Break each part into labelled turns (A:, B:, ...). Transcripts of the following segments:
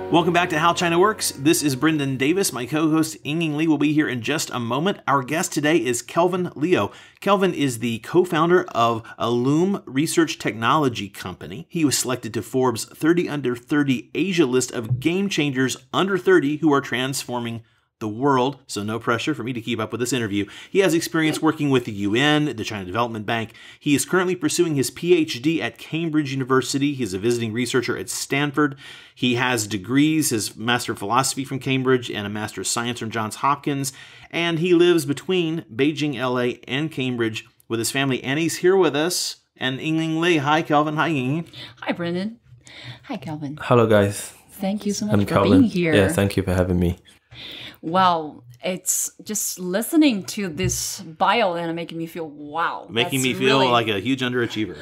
A: Welcome back to How China Works. This is Brendan Davis. My co-host Ying Li will be here in just a moment. Our guest today is KELVIN Liu. KELVIN is the co-founder of Illum Research Technology Company. He was selected to Forbes 30 Under 30 Asia list of game changers under 30 who are transforming the world, so no pressure for me to keep up with this interview. He has experience working with the UN, the China Development Bank. He is currently pursuing his PhD at Cambridge University. He's a visiting researcher at Stanford. He has degrees, his Master of Philosophy from Cambridge and a Master of Science from Johns Hopkins. And he lives between Beijing, LA, and Cambridge with his family. And he's here with us. And Ying Li. Hi, KELVIN. Hi, Ying.
B: Hi, Brendan. Hi, KELVIN.
C: Hello, guys.
B: Thank you so much for
C: KELVIN.
B: being here.
C: Yeah, thank you for having me.
B: Wow, it's just listening to this bio and making me feel wow.
A: Making me feel like a huge underachiever.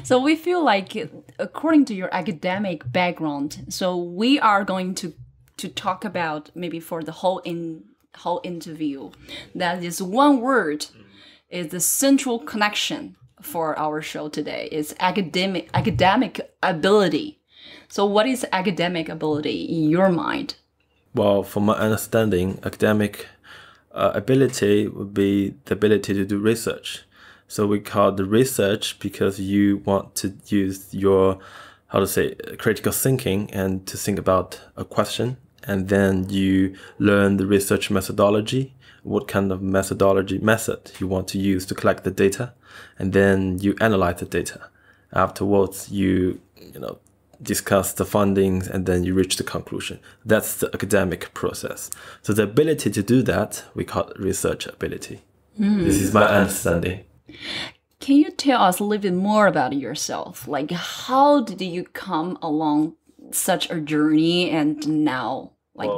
B: So we feel like, according to your academic background, so we are going to talk about maybe for the whole interview, that is one word is the central connection for our show today. It's academic ability. So what is academic ability in your mind?
C: Well, from my understanding, academic ability would be the ability to do research. So we call the research because you want to use your, critical thinking and to think about a question. And then you learn the research methodology, what kind of method you want to use to collect the data. And then you analyze the data. Afterwards, you discuss the findings, and then you reach the conclusion. That's the academic process. So the ability to do that, we call it research ability. This is my understanding.
B: Can you tell us a little bit more about yourself? Like, how did you come along such a journey and now,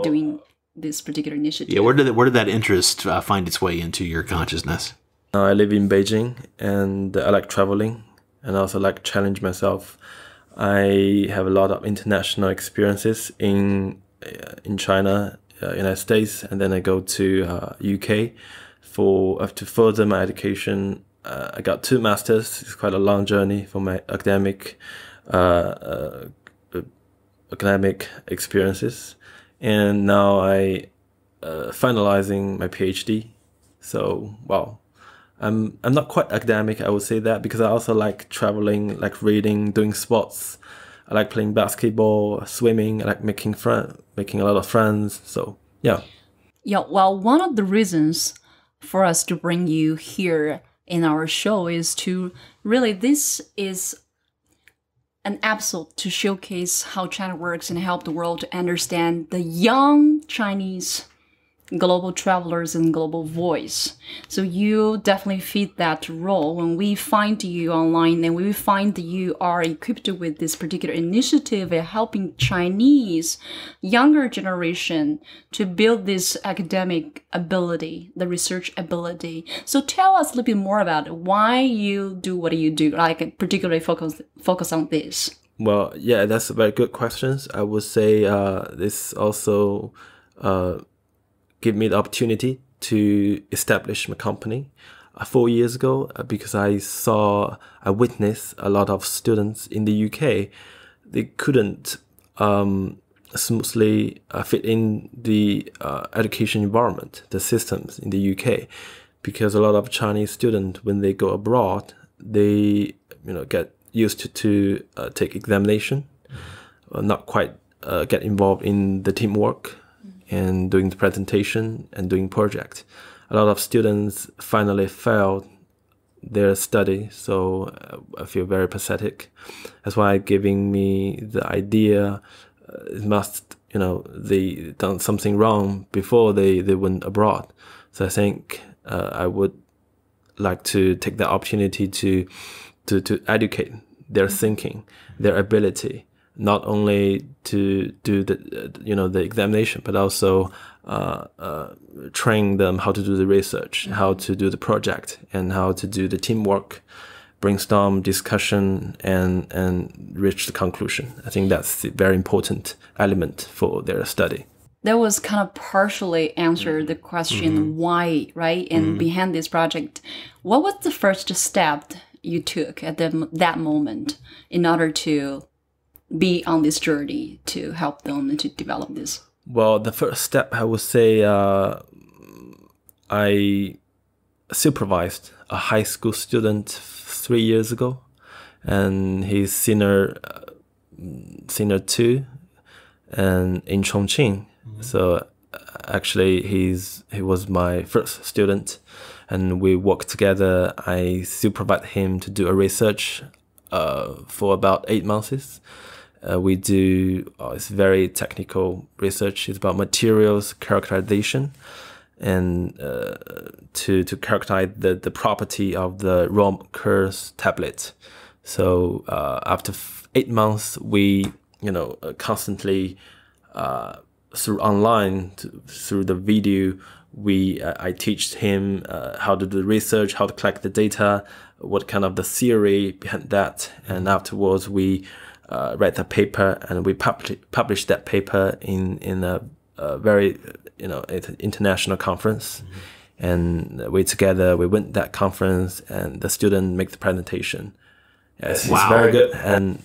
B: doing this particular initiative?
A: Yeah, where did that interest find its way into your consciousness?
C: I live in Beijing, and I like traveling, and I also like challenge myself. I have a lot of international experiences in China, United States, and then I go to UK to further my education. I got 2 masters. It's quite a long journey for my academic experiences, and now I finalizing my PhD. So wow. I'm not quite academic, I would say that, because I also like traveling, like reading, doing sports. I like playing basketball, swimming. I like making a lot of friends. So yeah.
B: Yeah. Well, one of the reasons for us to bring you here in our show is to really, this is an episode to showcase how China works and help the world to understand the young Chinese global travelers and global voice. So you definitely fit that role. When we find you online and we find that you are equipped with this particular initiative of helping Chinese younger generation to build this academic ability, the research ability. So tell us a little bit more about why you do what you do, like particularly focus on this.
C: Well, yeah, that's a very good question. I would say this also give me the opportunity to establish my company 4 years ago because I witnessed a lot of students in the UK. They couldn't smoothly fit in the education environment, the systems in the UK, because a lot of Chinese students, when they go abroad, they get used to take examination, not quite get involved in the teamwork and doing the presentation and doing project. A lot of students finally failed their study, so I feel very pathetic. That's why giving me the idea, they done something wrong before they went abroad. So I think I would like to take the opportunity to educate their thinking, their ability, not only to do the examination, but also train them how to do the research, how to do the project, and how to do the teamwork, brainstorm, discussion, and reach the conclusion. I think that's a very important element for their study.
B: That was kind of partially answered the question why, right? And behind this project, what was the first step you took at that moment in order to be on this journey to help them to develop this?
C: Well, the first step, I would say, I supervised a high school student 3 years ago, and he's senior 2, and in Chongqing. So actually, he was my first student, and we worked together. I supervised him to do a research for about 8 months. We do it's very technical research. It's about materials characterization, and to characterize the property of the raw curse tablet. So after 8 months, we constantly through online, through the video, I teach him how to do research, how to collect the data, what kind of the theory behind that, and afterwards we write the paper, and we publish that paper in a very international conference. And we together we went that conference, and the student make the presentation. Yes,
A: wow.
C: It's very good,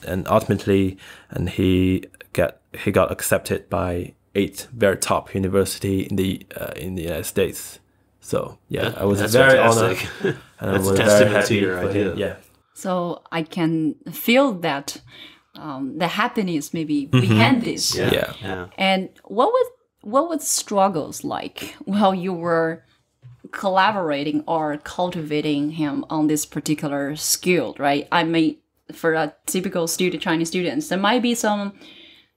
C: and ultimately, and he got accepted by 8 very top university in the United States. So yeah, I was very
A: fantastic.
C: honored, and
A: That's
C: I was
A: a
C: very
A: testament
C: happy
A: to your
C: for
A: idea.
C: him. Yeah.
B: So I can feel that the happiness maybe behind this.
C: Yeah.
B: And what was struggles like while you were collaborating or cultivating him on this particular skill, right? I mean, for a typical Chinese students, there might be some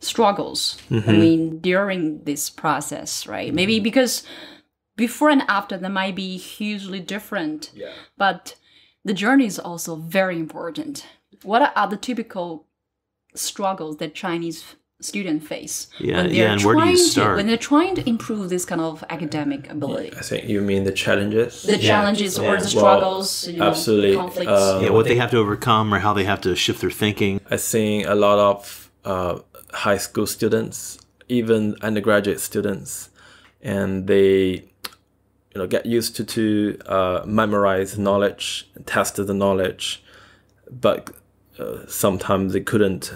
B: struggles. I mean, during this process, right? Maybe because before and after they might be hugely different.
C: Yeah.
B: But the journey is also very important. What are the typical struggles that Chinese students face
A: and where do you start?
B: when they're trying to improve this kind of academic ability?
C: I think you mean the challenges.
B: The challenges or the struggles,
C: absolutely.
B: conflicts.
A: What they have to overcome or how they have to shift their thinking.
C: I think a lot of high school students, even undergraduate students, and they get used to memorize knowledge, test the knowledge, but sometimes they couldn't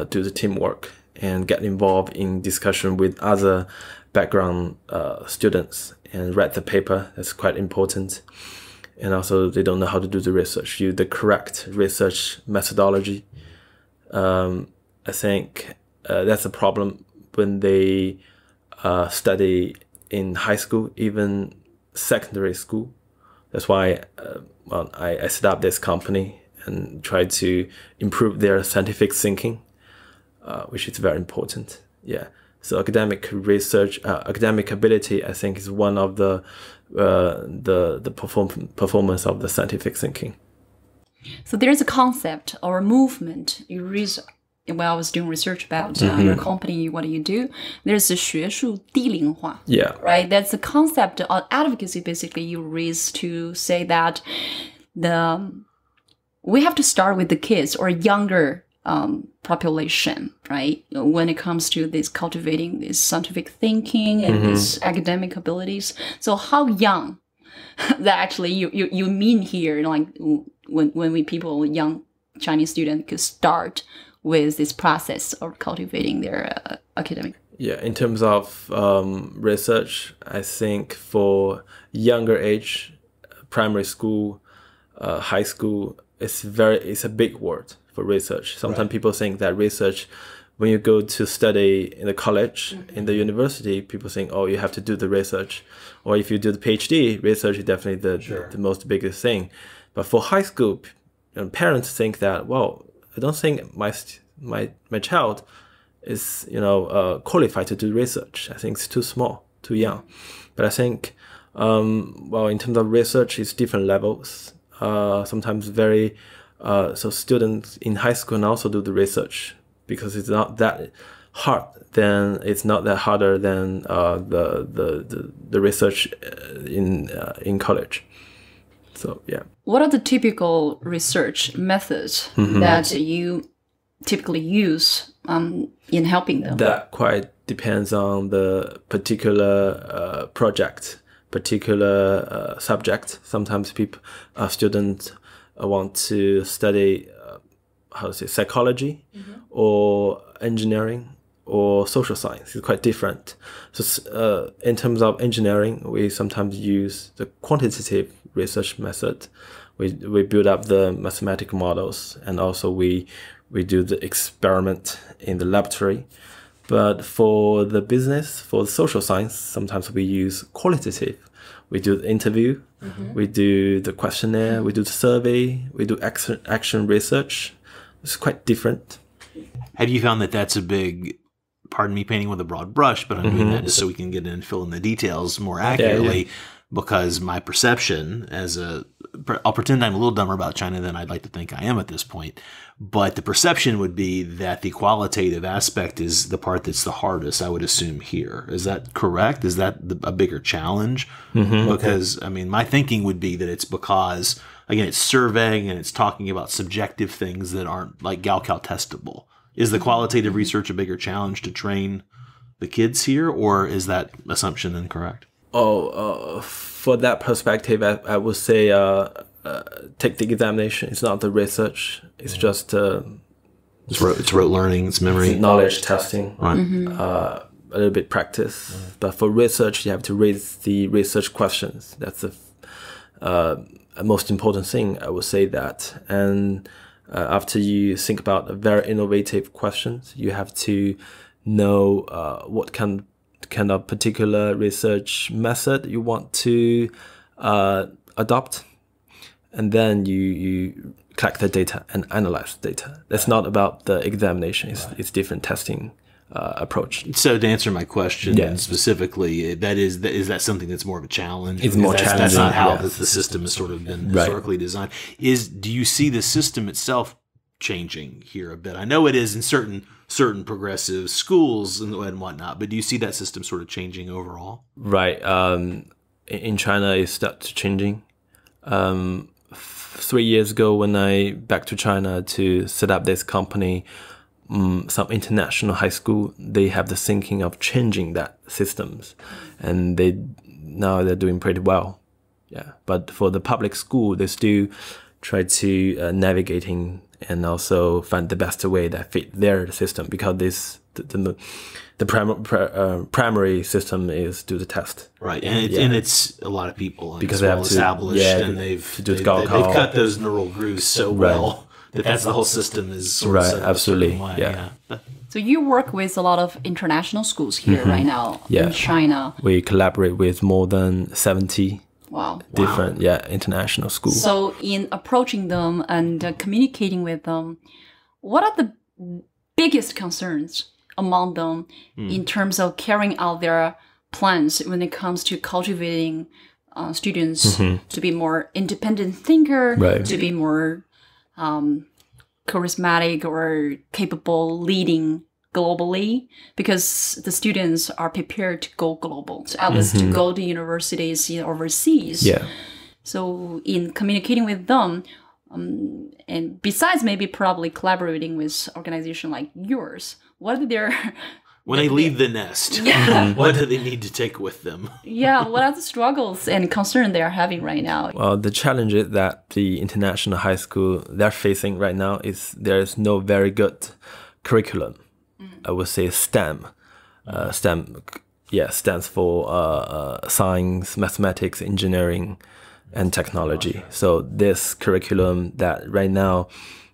C: do the teamwork and get involved in discussion with other background students and read the paper. That's quite important. And also they don't know how to do the research, use the correct research methodology. I think that's a problem when they study in high school, even secondary school. That's why I set up this company and try to improve their scientific thinking, which is very important. Yeah. So academic research, academic ability, I think, is one of the performance of the scientific thinking.
B: So there's a concept or a movement when I was doing research about your company, what do you do? There's a 学术低龄化.
C: Yeah.
B: Right? That's the concept of advocacy, basically, you raise to say that we have to start with the kids or younger population, right? When it comes to this cultivating this scientific thinking and this academic abilities. So how young that actually you mean here, like when young Chinese students could start with this process of cultivating their academic?
C: Yeah, in terms of research, I think for younger age, primary school, high school, it's a big word for research. Sometimes people think that research, when you go to study in the college, in the university, people think, oh, you have to do the research. Or if you do the PhD, research is definitely the most biggest thing. But for high school, parents think that, well, I don't think my child is qualified to do research. I think it's too small, too young. But I think in terms of research, it's different levels. Sometimes so students in high school can also do the research because it's not that hard. Then it's not that harder than the research in college. So yeah.
B: What are the typical research methods that you typically use in helping them?
C: That quite depends on the particular project, particular subject. Sometimes students want to study how to say, psychology or engineering or social science. It's quite different. So in terms of engineering, we sometimes use the quantitative research method. We build up the mathematical models, and also we do the experiment in the laboratory. But for the business, for the social science, sometimes we use qualitative. We do the interview, we do the questionnaire, we do the survey, we do action research. It's quite different.
A: Have you found that that's a big, pardon me painting with a broad brush, but I'm doing that just so we can get in and fill in the details more accurately, because my perception I'll pretend I'm a little dumber about China than I'd like to think I am at this point, but the perception would be that the qualitative aspect is the part that's the hardest, I would assume here. Is that correct? Is that a bigger challenge? Because, I mean, my thinking would be that it's because, again, it's surveying and it's talking about subjective things that aren't like Gaokao testable. Is the qualitative research a bigger challenge to train the kids here, or is that assumption incorrect?
C: For that perspective, I would say take the examination. It's not the research. It's just
A: it's rote learning. It's memory,
C: knowledge testing,
A: right?
C: A little bit practice. But for research, you have to raise the research questions. That's the most important thing, I would say that. And after you think about very innovative questions, you have to know what kind of particular research method you want to adopt, and then you collect the data and analyze the data. That's not about the examination. It's different testing approach. So
A: to answer my question specifically, is that something that's more of a challenge?
C: It's more challenging.
A: That's not how the system has sort of been historically designed. Do you see the system itself changing here a bit? I know it is in certain progressive schools and whatnot, but do you see that system sort of changing overall?
C: Right. In China, it started changing. 3 years ago, when I back to China to set up this company, some international high school, they have the thinking of changing that systems, and now they're doing pretty well. Yeah. But for the public school, they still try to navigating and also find the best way that fit their system, because the primary system is do the test.
A: Right, and it's a lot of people, and
C: because
A: it's well established, and they've cut those neural grooves so well that's the whole system is sort of set up
C: absolutely
A: a certain way. Yeah.
B: So you work with a lot of international schools here right now in China.
C: We collaborate with more than 70 different international schools.
B: So in approaching them and communicating with them, what are the biggest concerns among them in terms of carrying out their plans when it comes to cultivating students to be more independent thinker, to be more charismatic or capable leading globally, because the students are prepared to go global, so at least to go to universities overseas. So in communicating with them, and besides maybe probably collaborating with organizations like yours, what are their...
A: When they leave the nest, what do they need to take with them?
B: What are the struggles and concerns they are having right now?
C: Well, the challenges that the international high school they're facing right now is there's no very good curriculum. I would say STEM. STEM stands for science, mathematics, engineering, and technology. So this curriculum that right now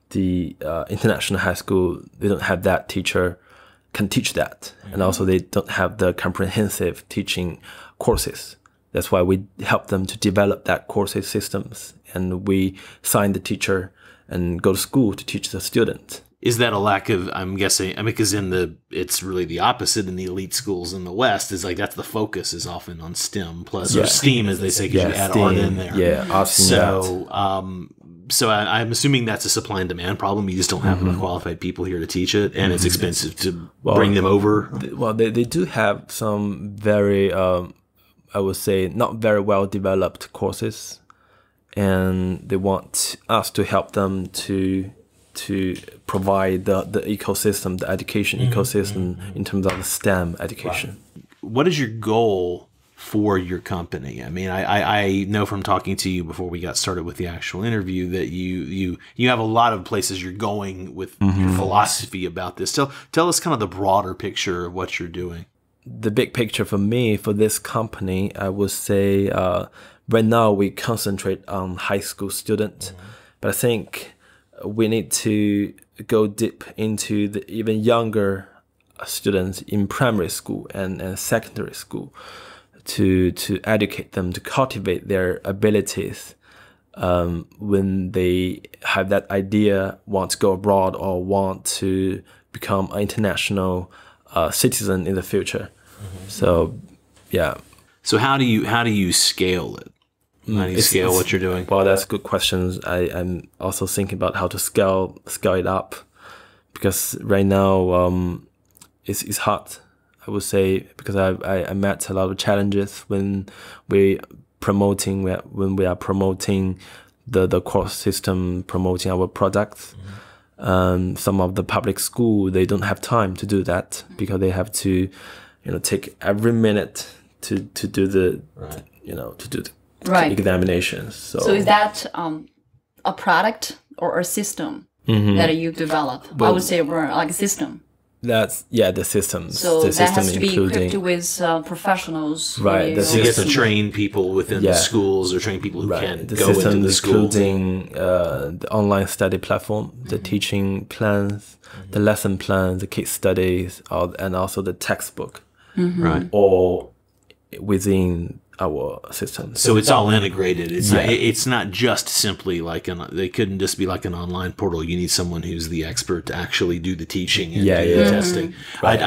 C: the international high school, they don't have that teacher can teach that. And also they don't have the comprehensive teaching courses. That's why we help them to develop that courses systems. And we sign the teacher and go to school to teach the student.
A: Is that a lack of, I'm guessing, because it's really the opposite in the elite schools in the West, is like that's the focus is often on STEM plus, or STEAM as they say, because you add
C: STEAM,
A: art in there. So I'm assuming that's a supply and demand problem. You just don't have enough qualified people here to teach it, and it's expensive to bring them over.
C: They do have some very, I would say, not very well developed courses, and they want us to help them to provide the education ecosystem in terms of the STEM education.
A: What is your goal for your company? I mean, I know from talking to you before we got started with the actual interview that you have a lot of places you're going with your philosophy about this. Tell us kind of the broader picture of what you're doing.
C: The big picture for me, for this company, I would say right now we concentrate on high school students, but I think we need to go deep into the even younger students in primary school and secondary school to educate them, to cultivate their abilities when they have that idea, want to go abroad or want to become an international citizen in the future. So, yeah.
A: So how do you scale it? How do you scale what you're doing?
C: Well, that's good questions. I'm also thinking about how to scale it up, because right now it's hard, I would say, because I met a lot of challenges when we are promoting the course system, promoting our products. Some of the public school, they don't have time to do that because they have to, take every minute to do the, examinations. So
B: is that a product or a system that you develop? Well, I would say more like a system.
C: That's the systems.
B: So
C: the
B: that
C: system
B: has to be equipped with professionals.
C: Right.
A: So you have to train people within the schools or train people who can go into the schools.
C: Including the online study platform, the teaching plans, the lesson plans, the case studies, and also the textbook.
A: Right.
C: All within our system.
A: So it's all integrated. It's not just simply like they couldn't just be like an online portal. You need someone who's the expert to actually do the teaching and do the testing.
C: Right.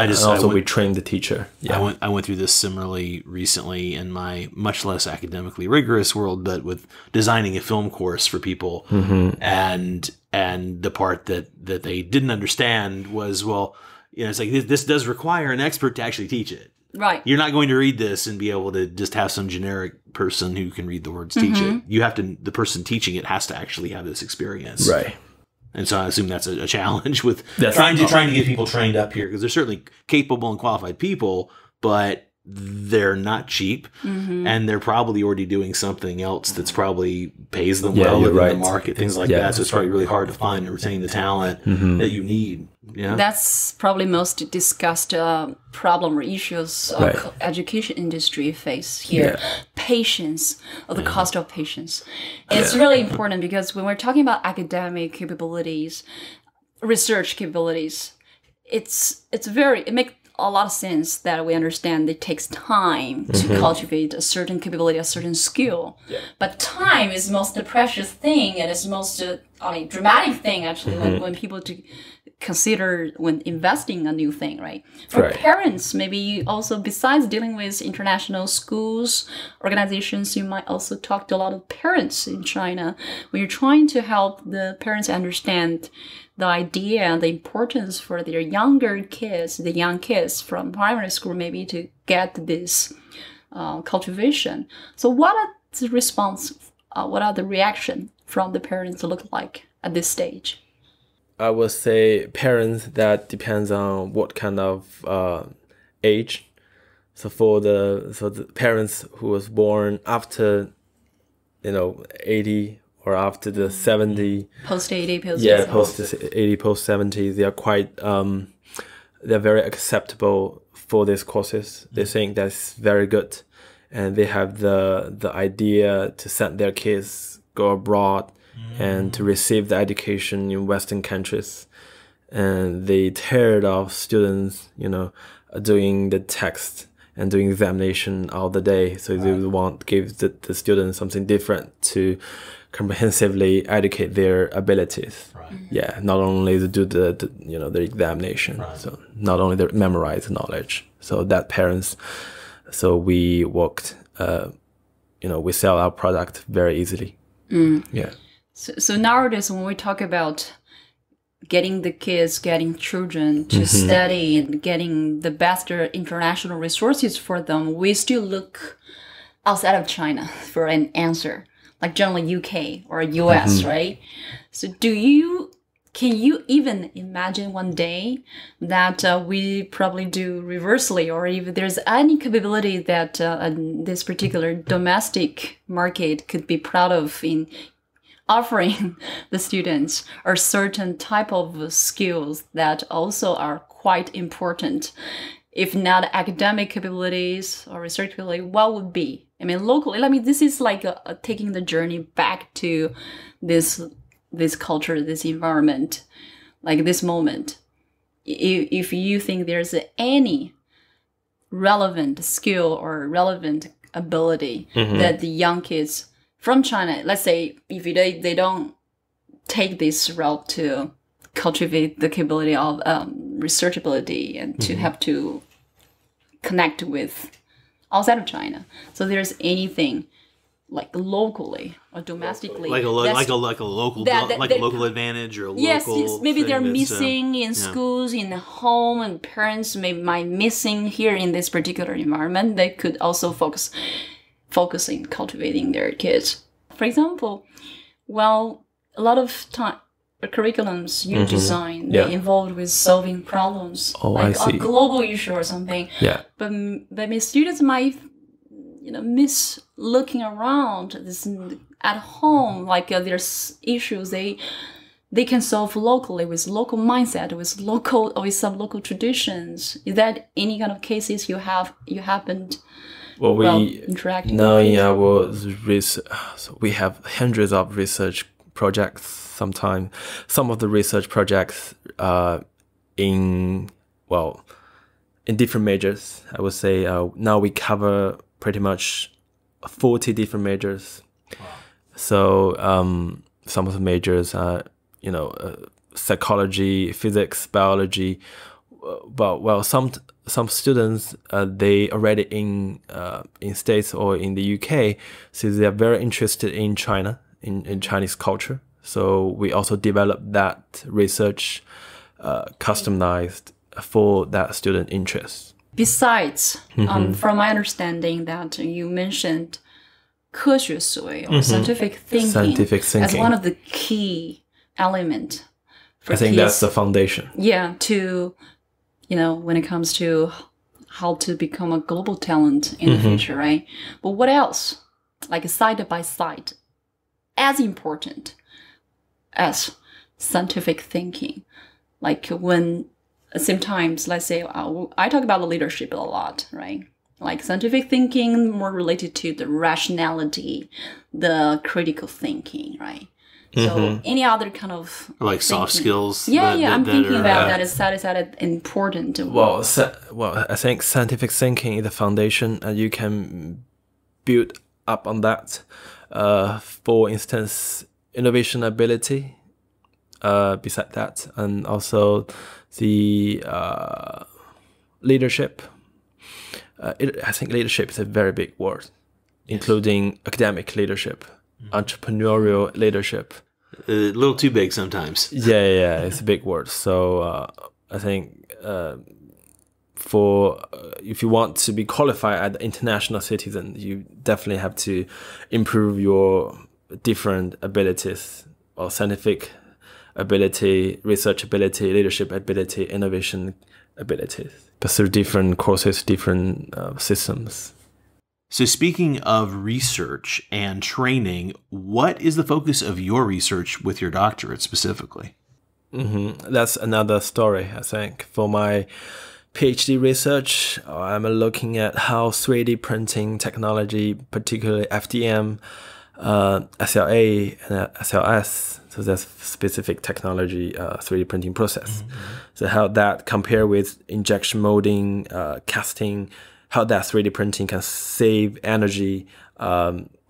C: We train the teacher. Yeah.
A: I went through this similarly recently in my much less academically rigorous world, but with designing a film course for people. And the part that they didn't understand was, it's like this does require an expert to actually teach it.
B: Right.
A: You're not going to read this and be able to just have some generic person who can read the words teach it. You have to, the person teaching it has to actually have this experience.
C: Right.
A: And so I assume that's a challenge with trying to get people trained up here, because they're certainly capable and qualified people, but they're not cheap, and they're probably already doing something else that's probably pays them well in the market, things like that. So it's probably really hard to find and retain the talent that you need. Yeah,
B: that's probably most discussed problem or issues education industry face here. Patience, or the cost of patience. It's really important, because when we're talking about academic capabilities, research capabilities, it makes a lot of sense that we understand it takes time to cultivate a certain capability, a certain skill. But time is most the precious thing, and it's most dramatic thing actually when people consider when investing a new thing, right? For parents, maybe also, besides dealing with international schools, organizations, you might also talk to a lot of parents in China when you're trying to help the parents understand the idea and the importance for their young kids from primary school, maybe to get this cultivation. So what are the response, what are the reaction from the parents look like at this stage?
C: I would say parents, that depends on what kind of age. So for the parents who was born after 80 or after the 70,
B: post 80,
C: post 80, post 70, they are quite they're very acceptable for these courses. They think that's very good, and they have the idea to send their kids go abroad and to receive the education in Western countries. And they tired of students, doing the text and doing examination all the day. So they want to give the students something different to comprehensively educate their abilities. Not only to do the examination. So not only to memorize the knowledge. So that parents, so we worked, we sell our product very easily.
B: So nowadays, when we talk about getting children to study and getting the best international resources for them, we still look outside of China for an answer, like generally UK or US, right? So can you even imagine one day that we probably do reversely, or if there's any capability that this particular domestic market could be proud of in offering the students a certain type of skills that also are quite important? If not academic capabilities or research capability, what would be? I mean, locally, I mean, this is like taking the journey back to this culture, this environment, like this moment. If you think there's any relevant skill or relevant ability that the young kids from China, let's say, if they don't take this route to cultivate the capability of research ability and to have to connect with outside of China. So there's anything like locally or domestically,
A: like a local advantage or a local
B: maybe they're
A: thing
B: missing in schools, in the home, and parents might missing here in this particular environment. They could also focus in cultivating their kids. For example, well, a lot of time curriculums you design, they're involved with solving problems, like a global issue or something.
C: Yeah.
B: But maybe students might, miss looking around this at home. Like there's issues they can solve locally with local mindset, with some local traditions. Is that any kind of cases you happened?
C: Well, we
B: interacting.
C: Now in our research, we have hundreds of research projects. Sometimes some of the research projects in different majors. I would say now we cover pretty much 40 different majors. Wow. So some of the majors are psychology, physics, biology. Some students they already in States or in the UK, so they are very interested in China, in Chinese culture. So we also developed that research customized for that student interest.
B: Besides, from my understanding that you mentioned 科学思维 or scientific thinking as one of the key elements for
C: I think
B: kids,
C: that's the foundation.
B: Yeah, to, when it comes to how to become a global talent in the future, right? But what else? Like side by side, as important as scientific thinking. Like when sometimes, let's say, I talk about the leadership a lot, right? Like scientific thinking more related to the rationality, the critical thinking, right? So any other kind of
A: like soft skills.
B: I'm thinking about that is important.
C: Well, I think scientific thinking is the foundation, and you can build up on that. For instance, innovation ability. Beside that, and also the leadership. I think leadership is a very big word, including academic leadership, entrepreneurial leadership.
A: A little too big sometimes.
C: Yeah, it's a big word. So I think if you want to be qualified as an international citizen, you definitely have to improve your different abilities, or scientific ability, research ability, leadership ability, innovation abilities, but through different courses, different systems.
A: So speaking of research and training, what is the focus of your research with your doctorate specifically?
C: That's another story, I think. For my PhD research, I'm looking at how 3D printing technology, particularly FDM, SLA, and SLS, so that's specific technology 3D printing process. So how that compare with injection molding, casting, how that 3D printing can save energy,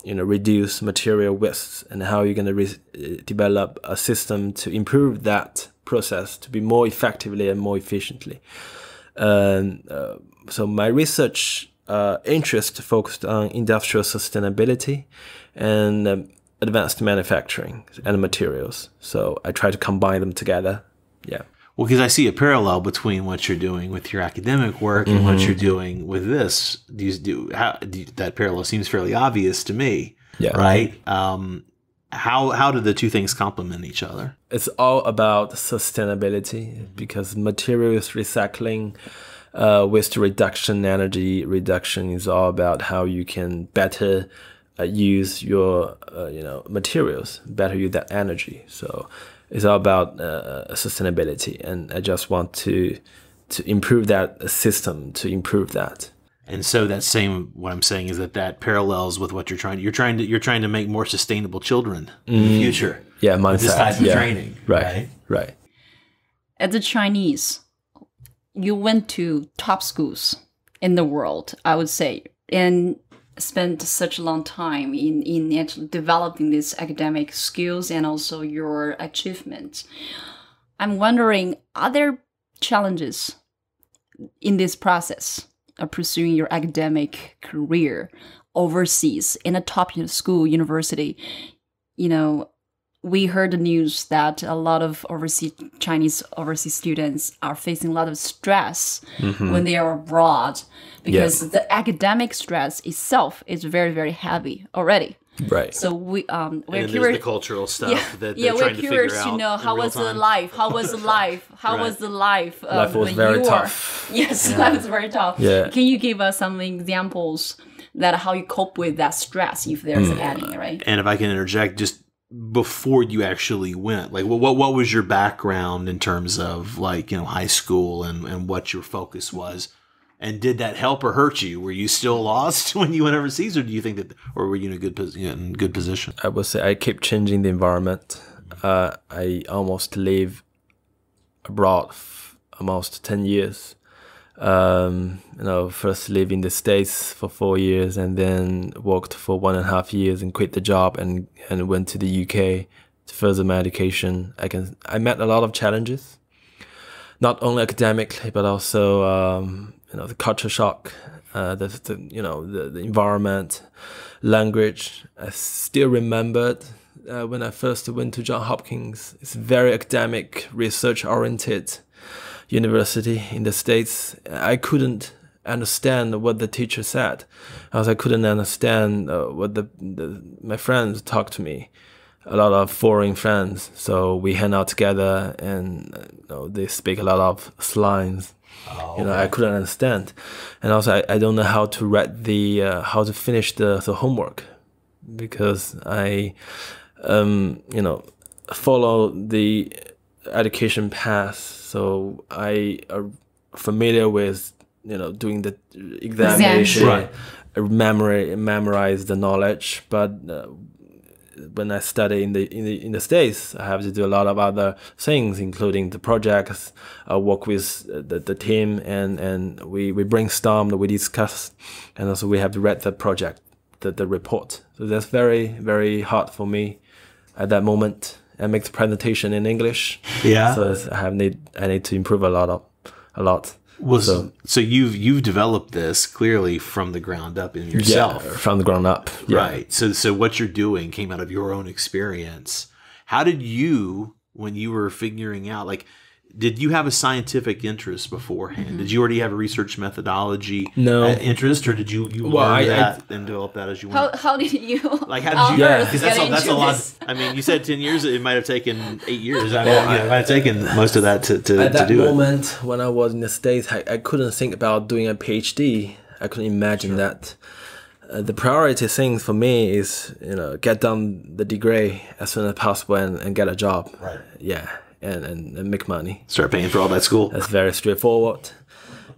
C: reduce material waste, and how you're going to develop a system to improve that process to be more effectively and more efficiently. So my research interest focused on industrial sustainability and advanced manufacturing and materials. So I try to combine them together. Yeah.
A: Well, because I see a parallel between what you're doing with your academic work and what you're doing with this. That parallel seems fairly obvious to me.
C: Yeah.
A: Right. How do the two things complement each other?
C: It's all about sustainability because materials recycling, waste reduction, energy reduction is all about how you can better use your materials, better use that energy. So it's all about sustainability, and I just want to improve that system, to improve that.
A: And so that same, what I'm saying is that parallels with what you're trying to make more sustainable children in the future.
C: Yeah, mindset.
A: With this type of training.
C: Right.
B: As a Chinese, you went to top schools in the world, I would say, and spent such a long time in actually developing these academic skills and also your achievements. I'm wondering, are there challenges in this process of pursuing your academic career overseas in a top school, university? We heard the news that a lot of Chinese overseas students are facing a lot of stress when they are abroad because the academic stress itself is very, very heavy already.
C: Right.
B: So we're
A: and
B: curious.
A: The cultural stuff that
B: we're
A: trying to
B: curious
A: figure out
B: to know how was the
A: time.
B: life? How was the life? How was the life?
C: Life was very tough.
B: Yes, life was very tough.
C: Yeah.
B: Can you give us some examples that how you cope with that stress, if there's any, right?
A: And if I can interject, just before you actually went, like what was your background in terms of high school and what your focus was? And did that help or hurt you? Were you still lost when you went overseas, or do you think or were you in a good position?
C: I would say I keep changing the environment. I almost live abroad almost 10 years. First lived in the States for 4 years and then worked for 1.5 years and quit the job and went to the UK to further my education. I met a lot of challenges, not only academically but also the culture shock, the environment, language. I still remembered when I first went to Johns Hopkins. It's very academic, research-oriented university in the States. I couldn't understand what the teacher said, as I couldn't understand what my friends talked to me. A lot of foreign friends, so we hang out together, and they speak a lot of slangs. I couldn't understand, and also I don't know how to write how to finish the homework, because I follow the education path, so I are familiar with doing the examination, memorize the knowledge, but when I study in the States, I have to do a lot of other things, including the projects. I work with the team, and we brainstorm, we discuss, and also we have to read the project, the report. So that's very, very hard for me at that moment. I make the presentation in English. Yeah. So I need to improve a lot.
A: Well, so you've developed this clearly from the ground up in yourself.
C: Yeah, from the ground up. Yeah.
A: Right. So what you're doing came out of your own experience. How did you, when you were figuring out, did you have a scientific interest beforehand? Did you already have a research methodology interest, or did you learn that and develop that as you went?
B: How did you?
A: How did you? Yeah, because that's a lot. I mean, you said 10 years. It might have taken 8 years. It might have taken most of that to do it.
C: At that moment, when I was in the States, I couldn't think about doing a PhD. I couldn't imagine that. The priority thing for me is get done the degree as soon as possible and get a job. Right. Yeah. And make money.
A: Start paying for all that school.
C: That's very straightforward.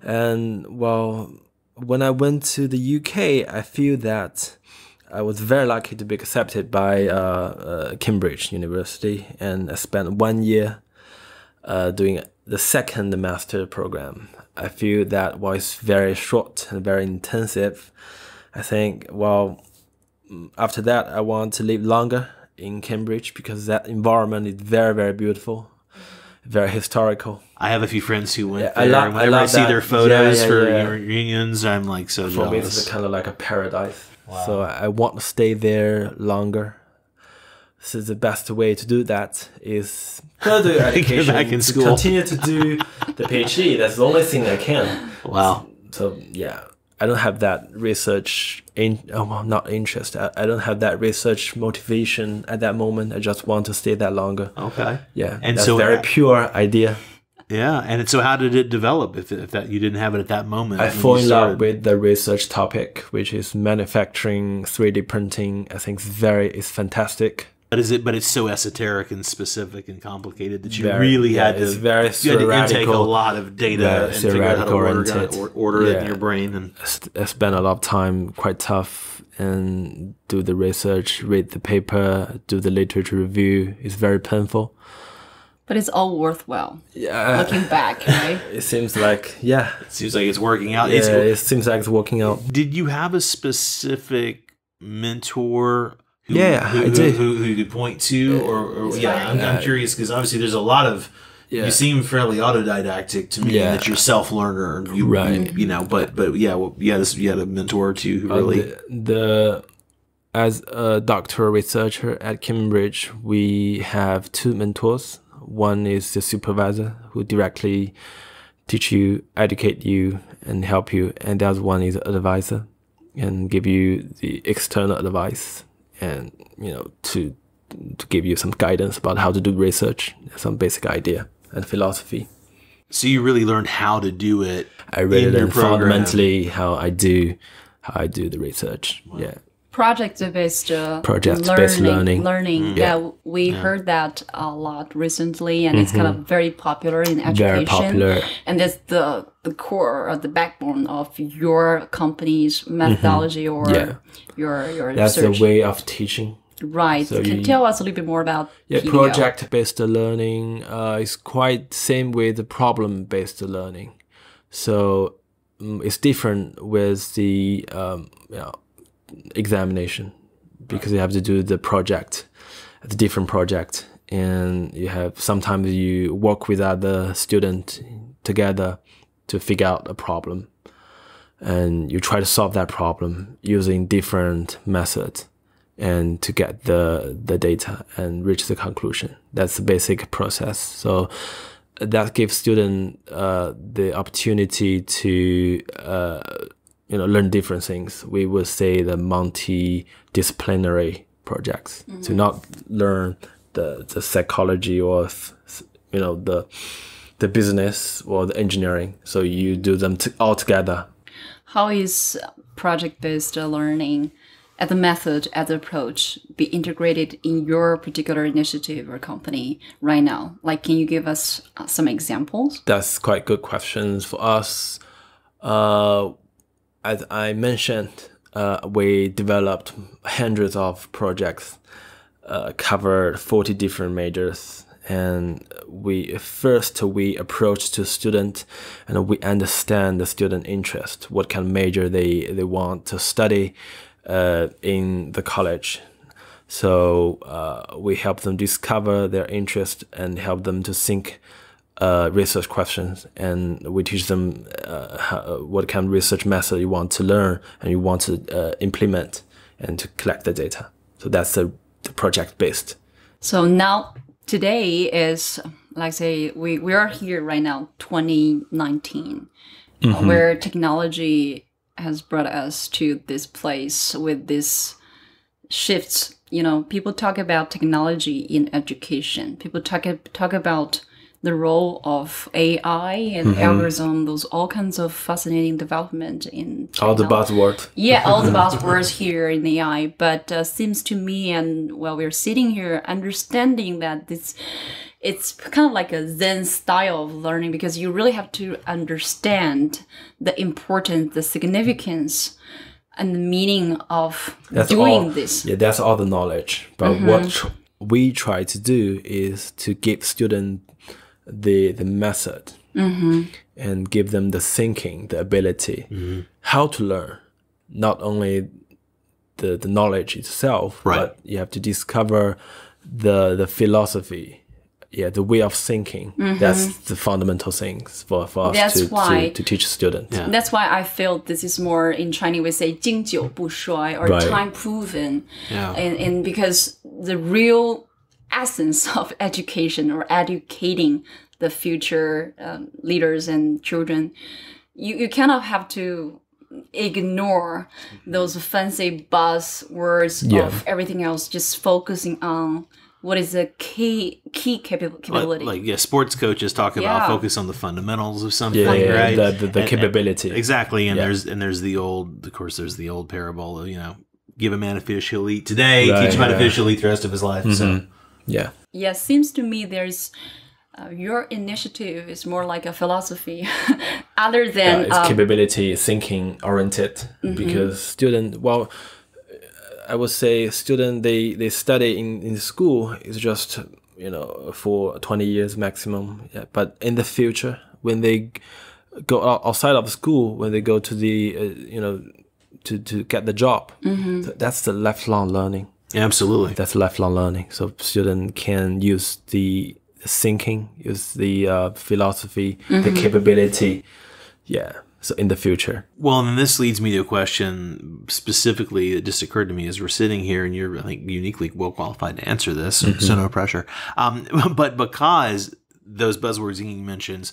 C: And when I went to the UK, I feel that I was very lucky to be accepted by Cambridge University, and I spent 1 year doing the second master program. I feel that was very short and very intensive. I think, after that, I want to live longer in Cambridge, because that environment is very, very beautiful, very historical.
A: I have a few friends who went there, and whenever I see their photos for reunions, I'm so jealous.
C: For me, it's kind of like a paradise. Wow. So I want to stay there longer. So the best way to do that is further education,
A: get back in school,
C: continue to do the PhD. That's the only thing I can.
A: Wow.
C: So yeah, I don't have that research not interest. I don't have that research motivation at that moment. I just want to stay that longer.
A: Okay.
C: Yeah.
A: And
C: that's
A: so
C: a very pure idea.
A: Yeah. And so how did it develop if that you didn't have it at that moment?
C: I fall in love with the research topic, which is manufacturing, 3D printing. I think it's fantastic.
A: But it's so esoteric and specific and complicated that you really had to.
C: It's very
A: you had to intake a lot of data and figure out how to order it in your brain. And
C: I spent a lot of time, quite tough, and do the research, read the paper, do the literature review. It's very painful.
B: But it's all worthwhile.
C: Yeah.
B: Looking back, right?
C: It seems like, yeah.
A: It seems like it's working out.
C: Yeah, it seems like it's working out.
A: Did you have a specific mentor? Who you could point to, or I'm curious because obviously there's a lot of you seem fairly autodidactic to me that you're self-learner, but you had a mentor or two who really
C: as a doctoral researcher at Cambridge, we have two mentors. One is the supervisor who directly teach you, educate you, and help you, and the other one is an advisor and give you the external advice. And to give you some guidance about how to do research, some basic idea and philosophy.
A: So you really learned how to do it.
C: I really learned fundamentally how I do the research. Wow. Yeah.
B: Project-based
C: learning.
B: We heard that a lot recently, and it's kind of very popular in education.
C: Very popular.
B: And that's the core or the backbone of your company's methodology or your research.
C: That's the way of teaching.
B: Right. So can you tell us a little bit more about PBL?
C: Project-based learning is quite same with the problem-based learning. So it's different with the examination because you have to do the different project, and sometimes you work with other students together to figure out a problem, and you try to solve that problem using different methods and to get the data and reach the conclusion. That's the basic process. So that gives students the opportunity to learn different things. We would say the multidisciplinary projects to not learn the psychology or the business or the engineering. So you do them all together.
B: How is project-based learning as a method, as an approach, be integrated in your particular initiative or company right now? Like, can you give us some examples?
C: That's quite good questions for us. As I mentioned, we developed hundreds of projects, covered 40 different majors. And we approach to student, and we understand the student interest, what kind of major they want to study in the college. So we help them discover their interest and help them to think research questions, and we teach them what kind of research method you want to learn and you want to implement and to collect the data. So that's the project-based.
B: So now today is, like say, we are here right now, 2019, where technology has brought us to this place with this shifts. People talk about technology in education. People talk about the role of AI and algorithm, those all kinds of fascinating development in technology.
C: All the buzzwords.
B: Yeah, all the buzzwords here in AI. But seems to me, and while we're sitting here understanding that it's kind of like a Zen style of learning, because you really have to understand the importance, the significance, and the meaning of doing this.
C: Yeah, that's all the knowledge. But what we try to do is to give students the method and give them the thinking, the ability, how to learn. Not only the knowledge itself, but you have to discover the philosophy, the way of thinking. That's the fundamental things for us to teach students.
B: Yeah. That's why I feel this is more, in Chinese we say 经久不衰, or time proven. Yeah. And because the real essence of education or educating the future leaders and children, you kind of have to ignore those fancy buzzwords of everything else, just focusing on what is the key capability.
A: Like sports coaches talk about focus on the fundamentals of something,
C: right?
A: The
C: capability.
A: Exactly. And there's the old parable of, give a man a fish, he'll eat today, teach him how to fish, he'll eat the rest of his life. So
B: yeah, seems to me there's your initiative is more like a philosophy other than
C: it's capability thinking oriented, because I would say student they study in school is just for 20 years maximum. Yeah. But in the future, when they go outside of school, when they go to the to get the job, so that's the lifelong learning.
A: Absolutely,
C: that's lifelong learning. So student can use the thinking, use the philosophy, the capability. Yeah. So in the future.
A: Well, and this leads me to a question specifically that just occurred to me as we're sitting here, and you're, I think, uniquely well qualified to answer this, so no pressure. But because those buzzwords Ying mentions,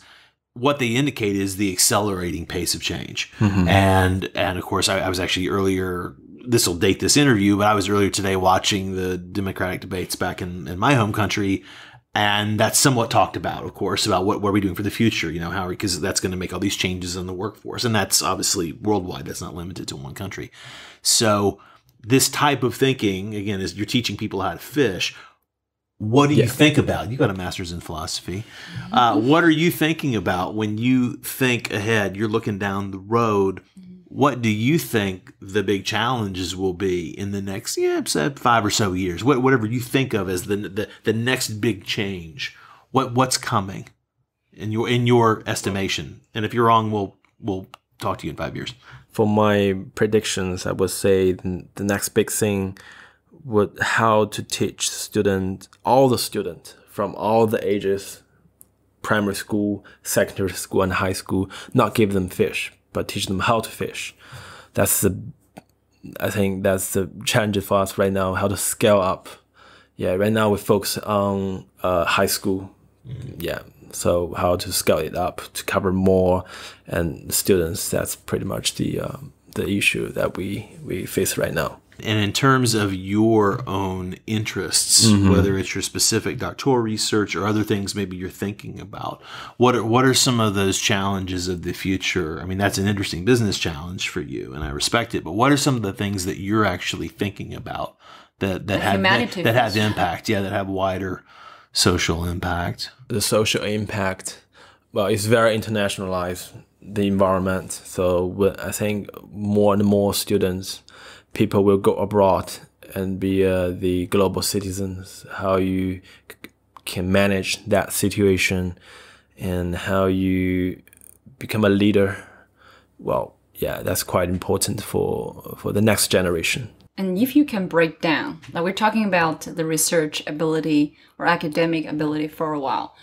A: what they indicate is the accelerating pace of change. And of course, I was actually earlier, this will date this interview, but I was earlier today watching the Democratic debates back in my home country. And that's somewhat talked about, of course, about what are we doing for the future, because that's going to make all these changes in the workforce. And that's obviously worldwide. That's not limited to one country. So this type of thinking, again, is you're teaching people how to fish. What do you think about? You got a master's in philosophy. What are you thinking about when you think ahead? You're looking down the road. What do you think the big challenges will be in the next, say 5 or so years? Whatever you think of as the next big change. What's coming in your estimation? And if you're wrong, we'll talk to you in 5 years.
C: For my predictions, I would say the next big thing would how to teach all the students from all the ages, primary school, secondary school, and high school, not give them fish, but teach them how to fish. I think that's the challenge for us right now, how to scale up. Yeah, right now we focus on high school. Yeah, so how to scale it up to cover more and students. That's pretty much the issue that we face right now.
A: And in terms of your own interests, whether it's your specific doctoral research or other things maybe you're thinking about, what are some of those challenges of the future? I mean, that's an interesting business challenge for you, and I respect it. But what are some of the things that you're actually thinking about that have impact? Yeah, that have wider social impact.
C: The social impact, well, it's very internationalized, the environment. So I think more and more people will go abroad and be the global citizens, how you can manage that situation and how you become a leader. Well, yeah, that's quite important for the next generation.
B: And if you can break down, like we're talking about the research ability or academic ability for a while,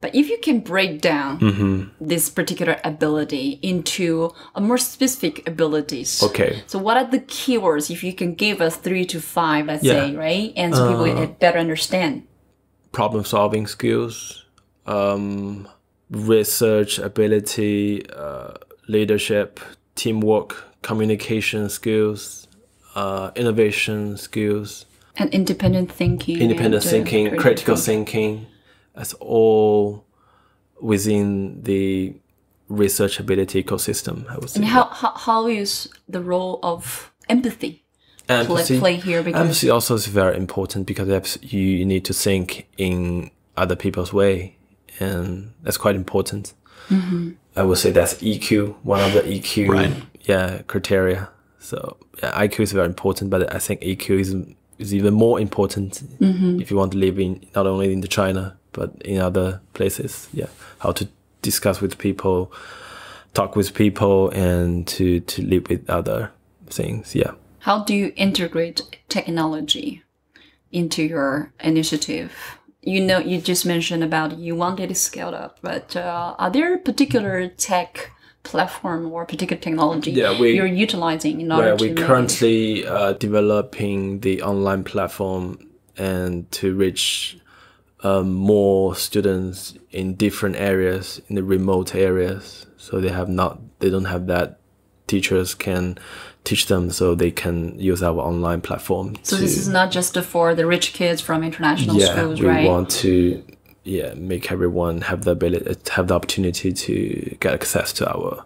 B: but if you can break down this particular ability into a more specific abilities.
C: Okay.
B: So what are the keywords, if you can give us 3 to 5, let's say, right? And so people better understand.
C: Problem solving skills, research ability, leadership, teamwork, communication skills, innovation skills.
B: And independent thinking.
C: Critical thinking. That's all within the research ability ecosystem, I would say.
B: And how is the role of empathy play here? Because
C: empathy also is very important because you need to think in other people's way, and that's quite important. I would say that's EQ, one of the EQ criteria. So IQ is very important, but I think EQ is even more important if you want to live in not only in China but in other places. Yeah, how to discuss with people, talk with people, and to live with other things. Yeah.
B: How do you integrate technology into your initiative? You just mentioned about you wanted to scale up, but are there particular tech platform or particular technology you're utilizing in order to?
C: We're currently developing the online platform and to reach more students in different areas, in the remote areas, so they don't have that teachers can teach them, so they can use our online platform.
B: So this is not just for the rich kids from international schools, right?
C: We want to make everyone have the opportunity to get access to our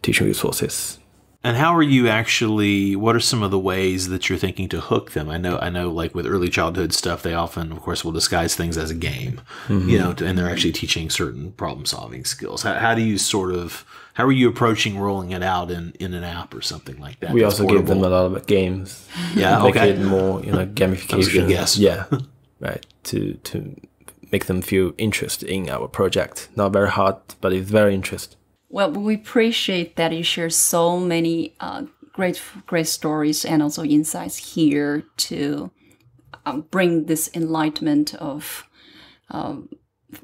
C: teaching resources.
A: And how are you actually, what are some of the ways that you're thinking to hook them? I know like with early childhood stuff, they often, of course, will disguise things as a game, you know, and they're actually teaching certain problem solving skills. How do you how are you approaching rolling it out in an app or something like that?
C: We also give them a lot of games.
A: Yeah,
C: make it more, gamification.
A: That was a good guess.
C: Yeah, right. To make them feel interested in our project. Not very hard, but it's very interesting.
B: Well, we appreciate that you share so many great stories and also insights here to bring this enlightenment of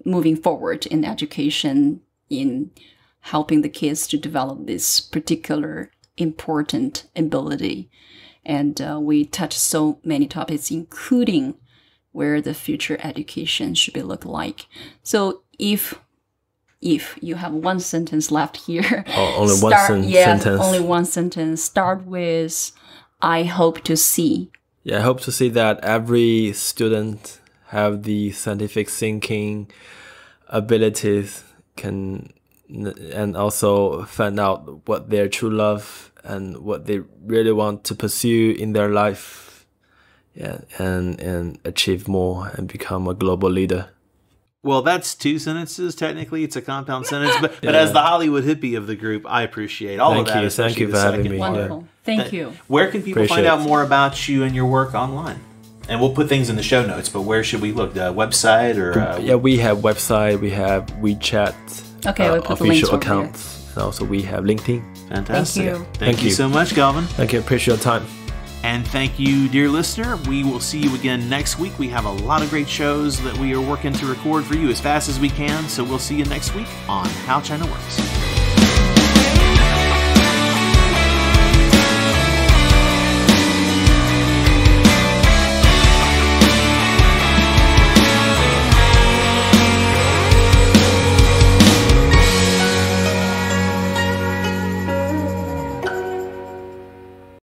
B: moving forward in education, in helping the kids to develop this particular important ability. And we touch so many topics, including where the future education should be look like. So if you have one sentence left here.
C: Only one sentence.
B: Only one sentence. Start with, I hope to see.
C: Yeah, I hope to see that every student have the scientific thinking abilities and also find out what their true love and what they really want to pursue in their life. Yeah, and achieve more and become a global leader.
A: Well, that's two sentences. Technically, it's a compound sentence. But as the Hollywood hippie of the group, I appreciate all of that.
C: Thank you for having me.
B: Wonderful. Thank you.
A: Where can people find out more about you and your work online? And we'll put things in the show notes, but where should we look? The website or?
C: Yeah, we have website. We have WeChat
B: we'll put
C: official accounts. And also we have LinkedIn.
A: Fantastic.
B: Thank you.
A: Thank you so much, Kelvin.
C: Thank you. Appreciate your time.
A: And thank you, dear listener. We will see you again next week. We have a lot of great shows that we are working to record for you as fast as we can. So we'll see you next week on How China Works.